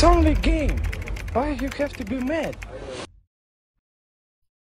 It's only a game. Why you have to be mad?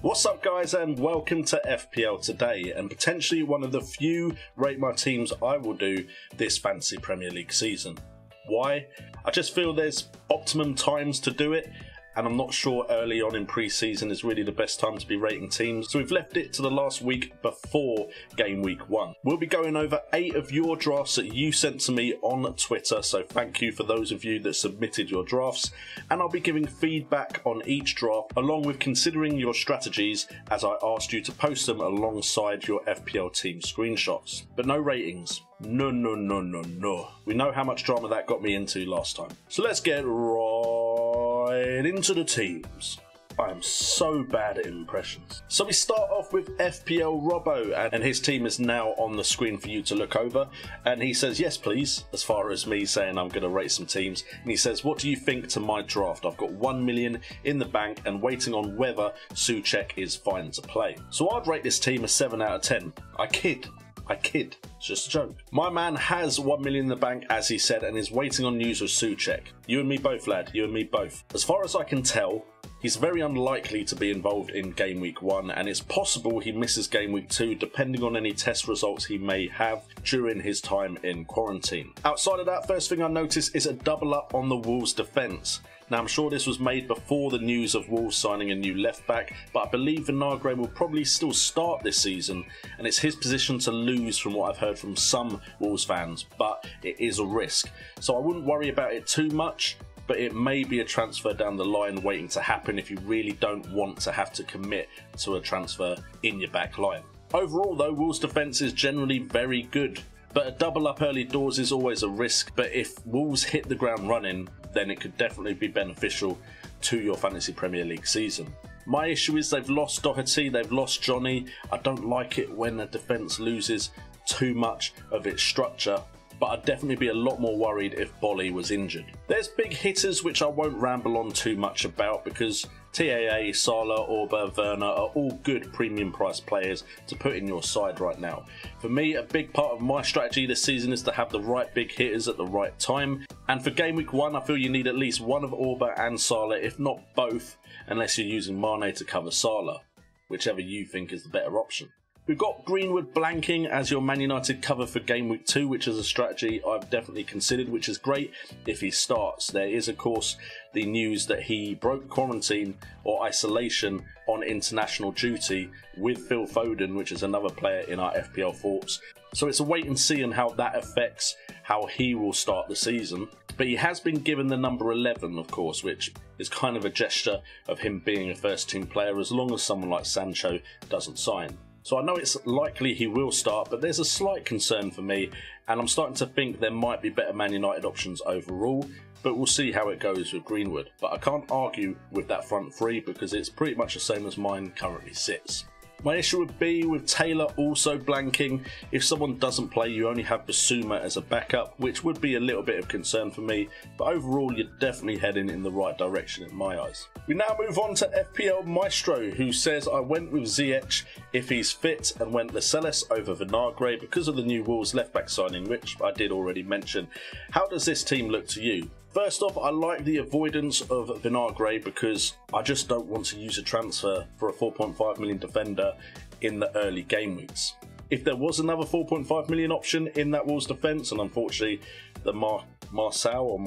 What's up guys, and welcome to FPL Today, and potentially one of the few Rate My Teams I will do this Fantasy Premier League season. Why? I just feel there's optimum times to do it, and I'm not sure early on in pre-season is really the best time to be rating teams, so we've left it to the last week before game week 1. We'll be going over 8 of your drafts that you sent to me on Twitter, so thank you for those of you that submitted your drafts, and I'll be giving feedback on each draft along with considering your strategies as I asked you to post them alongside your FPL team screenshots. But no ratings. No. We know how much drama that got me into last time. So let's get right into the teams. I am so bad at impressions. So we start off with FPL Robo, and his team is now on the screen for you to look over, and he says yes please, as far as me saying I'm going to rate some teams, and he says what do you think to my draft? I've got 1 million in the bank and waiting on whether Souček is fine to play. So I'd rate this team a 7 out of 10. I kid. It's just a joke. My man has 1 million in the bank, as he said, and is waiting on news of Souček. You and me both, lad. You and me both. As far as I can tell, he's very unlikely to be involved in game week 1, and it's possible he misses game week 2 depending on any test results he may have during his time in quarantine. Outside of that, first thing I noticed is a double up on the Wolves defence. Now I'm sure this was made before the news of Wolves signing a new left back, but I believe Vinagre will probably still start this season, and it's his position to lose from what I've heard from some Wolves fans, but it is a risk. So I wouldn't worry about it too much, but it may be a transfer down the line waiting to happen if you really don't want to have to commit to a transfer in your back line. Overall though, Wolves' defence is generally very good, but a double up early doors is always a risk, but if Wolves hit the ground running, then it could definitely be beneficial to your Fantasy Premier League season. My issue is they've lost Doherty, they've lost Johnny. I don't like it when a defence loses too much of its structure, but I'd definitely be a lot more worried if Bolly was injured. There's big hitters which I won't ramble on too much about because TAA, Salah, Orba, Werner are all good premium price players to put in your side right now. For me, a big part of my strategy this season is to have the right big hitters at the right time, and for game week 1 I feel you need at least one of Orba and Salah, if not both, unless you're using Mane to cover Salah, whichever you think is the better option. We've got Greenwood blanking as your Man United cover for game week 2, which is a strategy I've definitely considered, which is great if he starts. There is of course the news that he broke quarantine or isolation on international duty with Phil Foden, which is another player in our FPL thoughts. So it's a wait and see on how that affects how he will start the season. But he has been given the number 11, of course, which is kind of a gesture of him being a first team player as long as someone like Sancho doesn't sign. So I know it's likely he will start, but there's a slight concern for me, and I'm starting to think there might be better Man United options overall, but we'll see how it goes with Greenwood. But I can't argue with that front three because it's pretty much the same as mine currently sits. My issue would be with Taylor also blanking. If someone doesn't play, you only have Basuma as a backup, which would be a little bit of concern for me, but overall you're definitely heading in the right direction in my eyes. We now move on to FPL Maestro, who says I went with Ziyech if he's fit and went Lascelles over Vinagre because of the new Wolves left back signing, which I did already mention. How does this team look to you? First off, I like the avoidance of Vinagre because I just don't want to use a transfer for a 4.5 million defender in the early game weeks. If there was another 4.5 million option in that Wolves defence, and unfortunately the Marcel,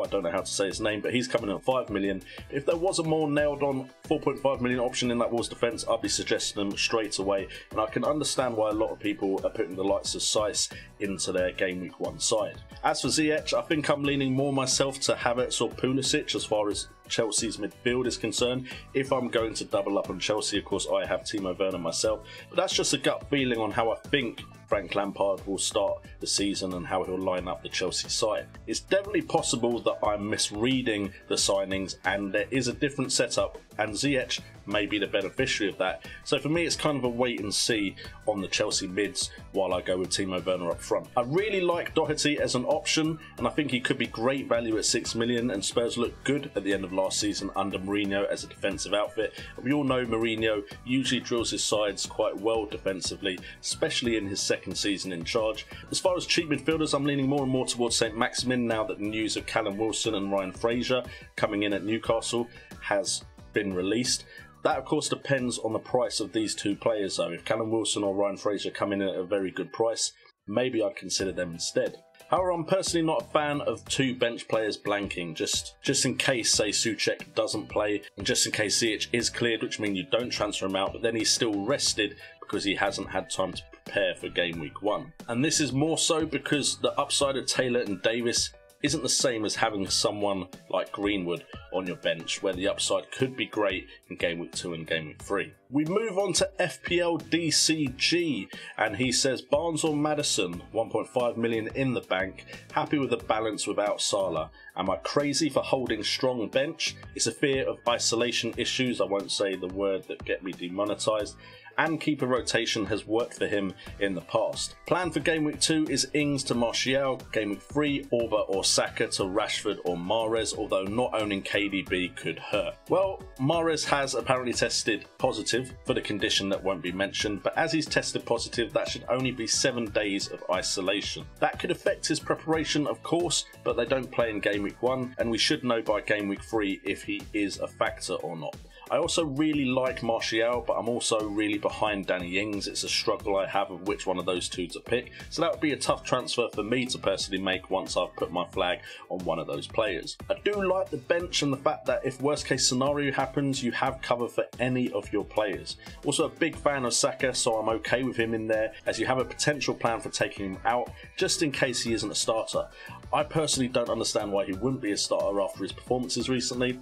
I don't know how to say his name, but he's coming in at 5 million. If there was a more nailed on 4.5 million option in that Wolves defence, I'd be suggesting them straight away, and I can understand why a lot of people are putting the likes of Sice into their game week 1 side. As for Ziyech, I think I'm leaning more myself to Havertz or Pulisic as far as Chelsea's midfield is concerned. If I'm going to double up on Chelsea, of course I have Timo Werner myself, but that's just a gut feeling on how I think Frank Lampard will start the season and how he'll line up the Chelsea side. It's definitely possible that I'm misreading the signings and there is a different setup and Ziyech may be the beneficiary of that. So for me, it's kind of a wait and see on the Chelsea mids while I go with Timo Werner up front. I really like Doherty as an option, and I think he could be great value at 6 million, and Spurs looked good at the end of last season under Mourinho as a defensive outfit. And we all know Mourinho usually drills his sides quite well defensively, especially in his second season in charge. As far as cheap midfielders, I'm leaning more and more towards St. Maximin now that the news of Callum Wilson and Ryan Fraser coming in at Newcastle has been released. That of course depends on the price of these two players though. If Callum Wilson or Ryan Fraser come in at a very good price, maybe I'd consider them instead. However, I'm personally not a fan of two bench players blanking, just in case, say, Souček doesn't play, and just in case Ziyech is cleared, which means you don't transfer him out, but then he's still rested because he hasn't had time to prepare for game week 1. And this is more so because the upside of Taylor and Davis isn't the same as having someone like Greenwood on your bench, where the upside could be great in game week 2 and game week 3. We move on to FPL DCG, and he says Barnes or Maddison, 1.5 million in the bank, happy with the balance without Salah. Am I crazy for holding strong bench? It's a fear of isolation issues, I won't say the word that get me demonetized, and keeper rotation has worked for him in the past. Plan for game week 2 is Ings to Martial, game week 3 Orba or Saka to Rashford or Mahrez, although not owning KDB could hurt. Well, Mahrez has apparently tested positive for the condition that won't be mentioned, but as he's tested positive, that should only be 7 days of isolation. That could affect his preparation, of course, but they don't play in game week 1, and we should know by game week 3 if he is a factor or not. I also really like Martial, but I'm also really behind Danny Ings. It's a struggle I have of which one of those two to pick, so that would be a tough transfer for me to personally make once I've put my flag on one of those players. I do like the bench and the fact that if worst case scenario happens, you have cover for any of your players. Also a big fan of Saka, so I'm okay with him in there, as you have a potential plan for taking him out just in case he isn't a starter. I personally don't understand why he wouldn't be a starter after his performances recently,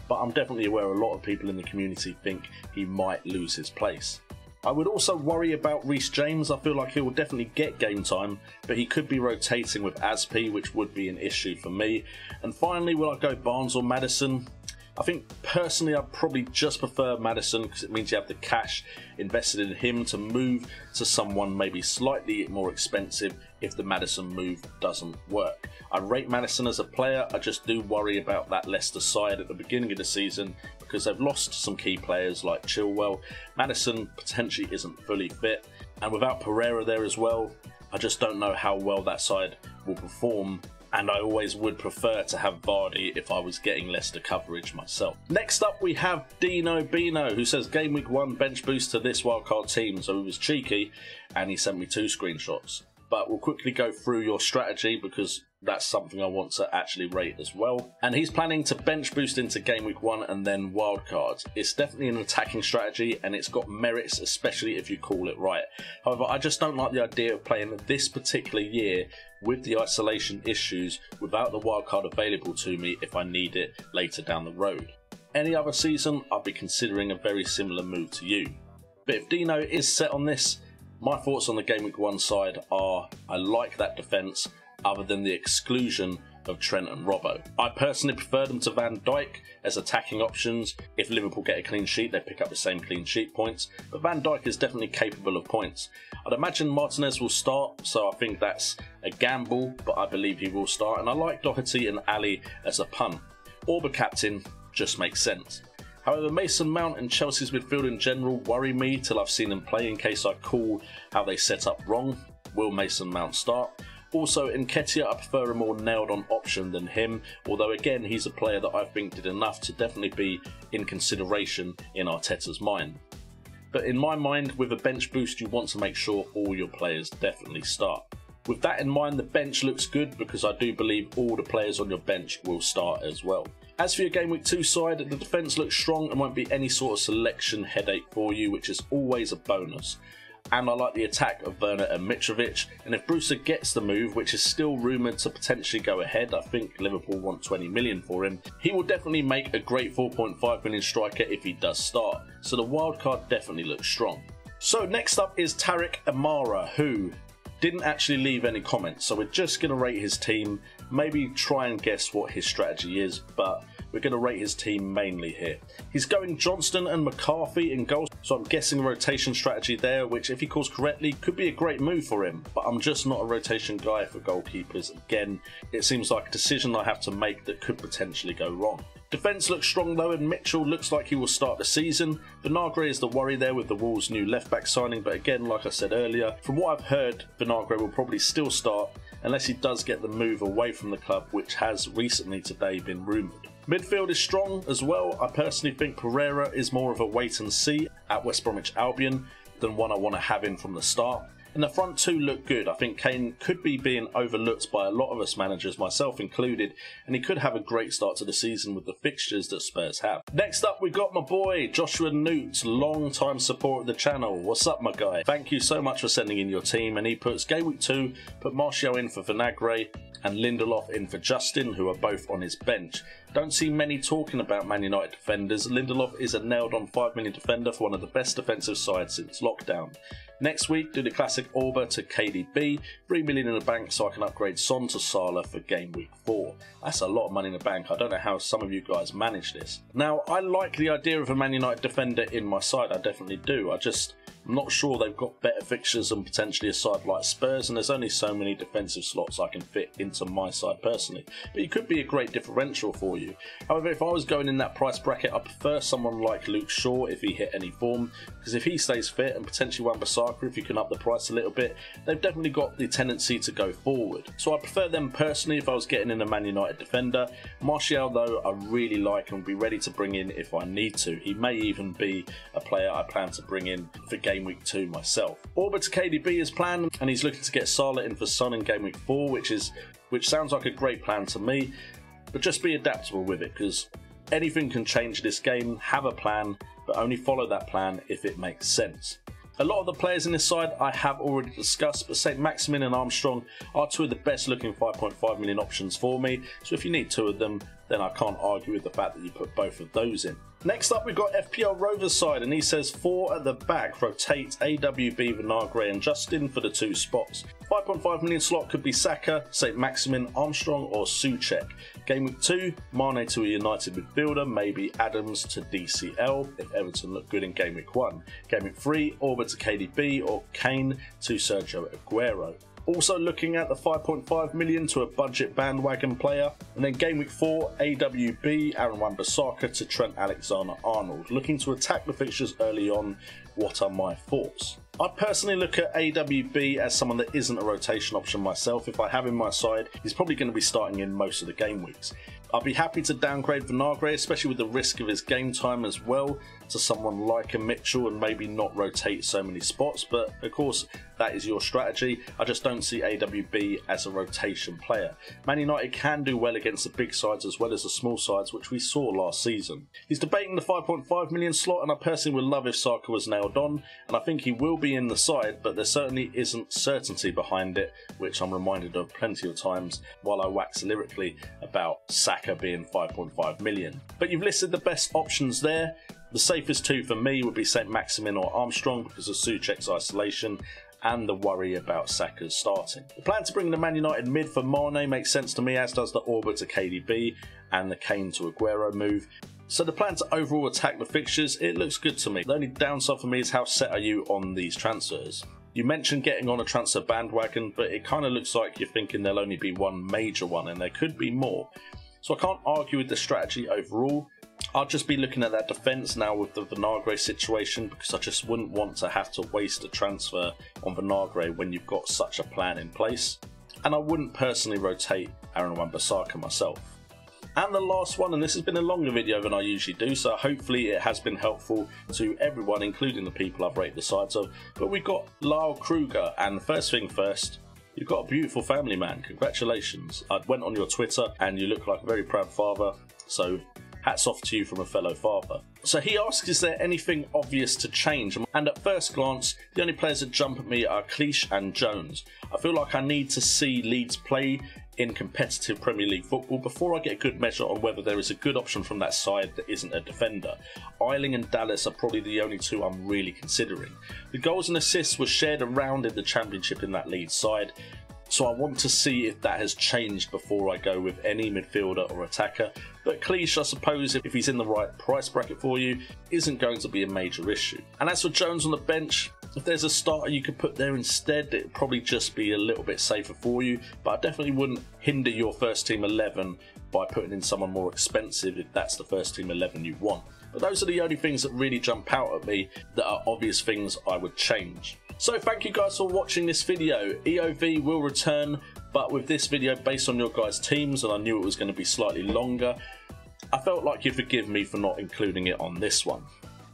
but I'm definitely aware a lot of people in the community think he might lose his place. I would also worry about Reece James. I feel like he will definitely get game time, but he could be rotating with Aspi, which would be an issue for me. And finally, will I go Barnes or Maddison? I think personally I'd probably just prefer Maddison because it means you have the cash invested in him to move to someone maybe slightly more expensive if the Maddison move doesn't work. I rate Maddison as a player, I just do worry about that Leicester side at the beginning of the season because they've lost some key players like Chilwell. Maddison potentially isn't fully fit, and without Pereira there as well, I just don't know how well that side will perform. And I always would prefer to have Vardy if I was getting Leicester coverage myself. Next up we have Dino Bino, who says game week 1 bench boost to this wildcard team. So he was cheeky and he sent me 2 screenshots. But we'll quickly go through your strategy because that's something I want to actually rate as well. And he's planning to bench boost into game week 1 and then wildcards. It's definitely an attacking strategy and it's got merits, especially if you call it right. However, I just don't like the idea of playing this particular year with the isolation issues without the wildcard available to me if I need it later down the road. Any other season, I'd be considering a very similar move to you. But if Dino is set on this, my thoughts on the game week 1 side are I like that defence other than the exclusion of Trent and Robo. I personally prefer them to Van Dijk as attacking options. If Liverpool get a clean sheet, they pick up the same clean sheet points, but Van Dijk is definitely capable of points. I'd imagine Martinez will start, so I think that's a gamble, but I believe he will start, and I like Doherty and Ali as a punt. Orba captain just makes sense. However, Mason Mount and Chelsea's midfield in general worry me till I've seen them play in case I call how they set up wrong. Will Mason Mount start? Also, in Nketiah, I prefer a more nailed-on option than him, although again, he's a player that I think did enough to definitely be in consideration in Arteta's mind. But in my mind, with a bench boost, you want to make sure all your players definitely start. With that in mind, the bench looks good because I do believe all the players on your bench will start as well. As for your game week 2 side, the defence looks strong and won't be any sort of selection headache for you, which is always a bonus. And I like the attack of Werner and Mitrovic, and if Brewster gets the move, which is still rumoured to potentially go ahead, I think Liverpool want 20 million for him, he will definitely make a great 4.5 million striker if he does start, so the wildcard definitely looks strong. So next up is Tariq Amara, who didn't actually leave any comments, so we're just going to rate his team, maybe try and guess what his strategy is, but we're going to rate his team mainly here. He's going Johnston and McCarthy in goals, so I'm guessing a rotation strategy there, which if he calls correctly could be a great move for him, but I'm just not a rotation guy for goalkeepers. Again, it seems like a decision I have to make that could potentially go wrong. Defence looks strong though, and Mitchell looks like he will start the season. Vinagre is the worry there with the Wolves' new left-back signing, but again, like I said earlier, from what I've heard, Vinagre will probably still start unless he does get the move away from the club, which has recently today been rumoured. Midfield is strong as well. I personally think Pereira is more of a wait and see at West Bromwich Albion than one I want to have in from the start. And the front two look good. I think Kane could be being overlooked by a lot of us managers, myself included, and he could have a great start to the season with the fixtures that Spurs have. Next up, we've got my boy, Joshua Newt, long-time support of the channel. What's up, my guy? Thank you so much for sending in your team, and he puts Game Week 2, put Martial in for Vinagre, and Lindelof in for Justin, who are both on his bench. Don't see many talking about Man United defenders. Lindelof is a nailed-on 5 million defender for one of the best defensive sides since lockdown. Next week, do the classic Orba to KDB, 3 million in the bank so I can upgrade Son to Salah for Game Week 4. That's a lot of money in the bank. I don't know how some of you guys manage this. Now, I like the idea of a Man United defender in my side, I definitely do. I'm not sure they've got better fixtures than potentially a side like Spurs, and there's only so many defensive slots I can fit into my side personally. But he could be a great differential for you. However, if I was going in that price bracket, I prefer someone like Luke Shaw if he hit any form, because if he stays fit, and potentially Wan-Bissaka if you can up the price a little bit, they've definitely got the tendency to go forward. So I prefer them personally if I was getting in a Man United defender. Martial though, I really like and will be ready to bring in if I need to. He may even be a player I plan to bring in for Game Week 2 myself. Orba to KDB is planned, and he's looking to get Salah in for Son in Game Week 4, which sounds like a great plan to me, but just be adaptable with it, because anything can change this game. Have a plan, but only follow that plan if it makes sense. A lot of the players in this side I have already discussed, but St. Maximin and Armstrong are two of the best looking 5.5 million options for me, so if you need two of them, then I can't argue with the fact that you put both of those in. Next up, we've got FPL Rover's side, and he says 4 at the back, rotate AWB, Vinagre and Justin for the 2 spots. 5.5 million slot could be Saka, St. Maximin, Armstrong or Souček. Game Week 2, Mane to a United midfielder, maybe Adams to DCL if Everton look good in Game Week 1. Game Week 3, Orba to KDB or Kane to Sergio Aguero. Also looking at the 5.5 million to a budget bandwagon player. And then Game Week 4, AWB, Aaron Wan-Bissaka to Trent Alexander-Arnold. Looking to attack the fixtures early on, what are my thoughts? I personally look at AWB as someone that isn't a rotation option myself. If I have him my side, he's probably going to be starting in most of the game weeks. I'll be happy to downgrade Vinagre, especially with the risk of his game time as well, to someone like a Mitchell and maybe not rotate so many spots, but of course that is your strategy. I just don't see AWB as a rotation player. Man United can do well against the big sides as well as the small sides, which we saw last season. He's debating the 5.5 million slot, and I personally would love if Saka was nailed on, and I think he will be in the side, but there certainly isn't certainty behind it, which I'm reminded of plenty of times while I wax lyrically about Saka being 5.5 million. But you've listed the best options there. The safest two for me would be St. Maximin or Armstrong because of Souček's isolation and the worry about Saka's starting. The plan to bring the Man United mid for Mane makes sense to me, as does the Orba to KDB and the Kane to Aguero move. So the plan to overall attack the fixtures, it looks good to me. The only downside for me is how set are you on these transfers. You mentioned getting on a transfer bandwagon, but it kind of looks like you're thinking there'll only be one major one and there could be more. So I can't argue with the strategy overall. I'll just be looking at that defence now with the Vinagre situation, because I just wouldn't want to have to waste a transfer on Vinagre when you've got such a plan in place. And I wouldn't personally rotate Aaron Wan-Bissaka myself. And the last one, and this has been a longer video than I usually do, so hopefully it has been helpful to everyone, including the people I've rated the sides of. But we've got Lyle Kruger, and first thing first, you've got a beautiful family, man. Congratulations. I went on your Twitter and you look like a very proud father, so hats off to you from a fellow father. So he asks, is there anything obvious to change? And at first glance, the only players that jump at me are Cleach and Jones. I feel like I need to see Leeds play in competitive Premier League football before I get a good measure on whether there is a good option from that side that isn't a defender. Eiling and Dallas are probably the only two I'm really considering. The goals and assists were shared around in the Championship in that Leeds side. so I want to see if that has changed before I go with any midfielder or attacker. But Cleach, I suppose, if he's in the right price bracket for you, isn't going to be a major issue. And as for Jones on the bench, if there's a starter you could put there instead, it'd probably just be a little bit safer for you, but I definitely wouldn't hinder your first team 11 by putting in someone more expensive if that's the first team 11 you want. But those are the only things that really jump out at me that are obvious things I would change. So thank you guys for watching this video. EOV will return, but with this video based on your guys' teams, and I knew it was going to be slightly longer, I felt like you'd forgive me for not including it on this one.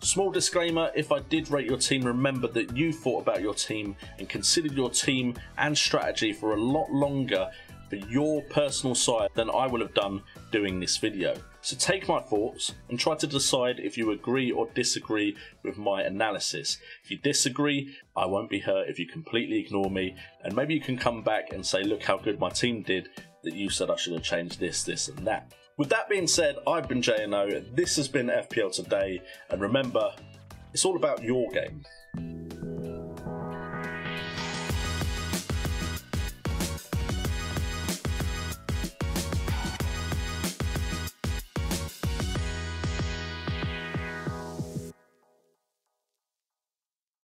Small disclaimer, if I did rate your team, remember that you thought about your team and considered your team and strategy for a lot longer for your personal side than I would have done doing this video. So take my thoughts and try to decide if you agree or disagree with my analysis. If you disagree, I won't be hurt if you completely ignore me, and maybe you can come back and say, look how good my team did, that you said I should have changed this, this and that. With that being said, I've been JNO, this has been FPL Today, and remember, it's all about your game.